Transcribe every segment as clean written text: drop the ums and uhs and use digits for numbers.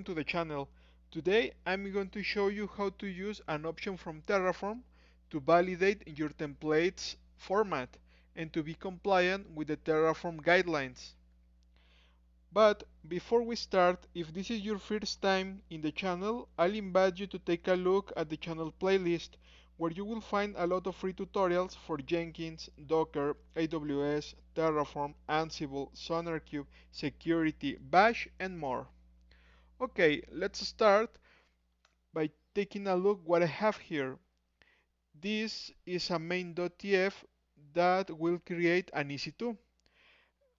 welcome to the channel. Today I'm going to show you how to use an option from Terraform to validate your template's format and to be compliant with the Terraform guidelines. But before we start, if this is your first time in the channel, I'll invite you to take a look at the channel playlist where you will find a lot of free tutorials for Jenkins, Docker, AWS, Terraform, Ansible, SonarQube, security, Bash, and more. Okay, let's start by taking a look what I have here. This is a main.tf that will create an EC2.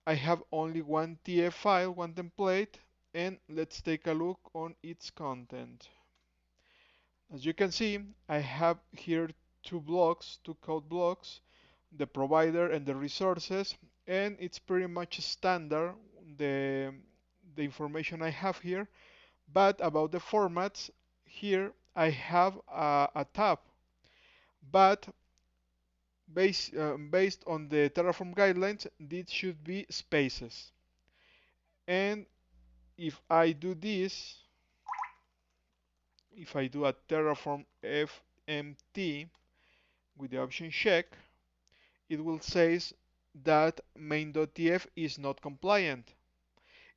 I have only one TF file, one template, and let's take a look on its content. As you can see, I have here two blocks, two code blocks, the provider and the resources, and it's pretty much standard, the, the information I have here. But about the formats, here I have a tab, but based on the Terraform guidelines, this should be spaces. And if I do this, if I do a Terraform FMT with the option check, it will say that main.tf is not compliant.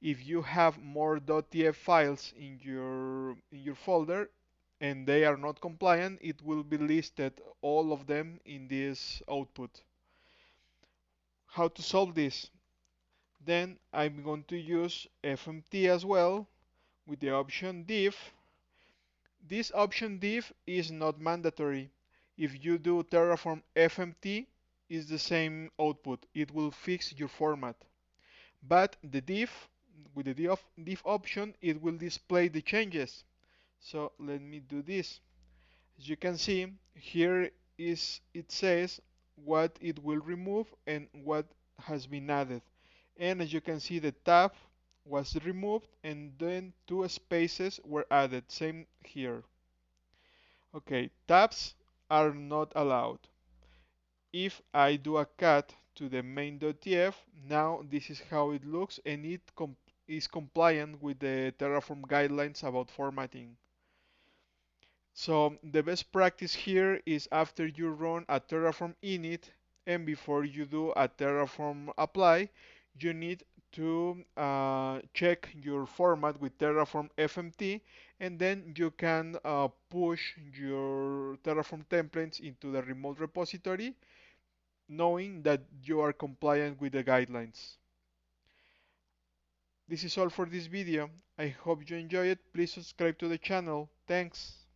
If you have more .tf files in your folder and they are not compliant, it will be listed all of them in this output. How to solve this? Then I'm going to use fmt as well with the option diff. This option diff is not mandatory. If you do Terraform FMT, it's the same output. It will fix your format. But the diff, with the diff option, it will display the changes. So let me do this. As you can see, here it says what it will remove and what has been added. And as you can see, the tab was removed and then two spaces were added. Same here. Okay, tabs are not allowed. If I do a cut to the main.tf, now this is how it looks and it is compliant with the Terraform guidelines about formatting. So the best practice here is after you run a Terraform init and before you do a Terraform apply, you need to check your format with Terraform FMT, and then you can push your Terraform templates into the remote repository knowing that you are compliant with the guidelines. This is all for this video. I hope you enjoy it. Please subscribe to the channel. Thanks.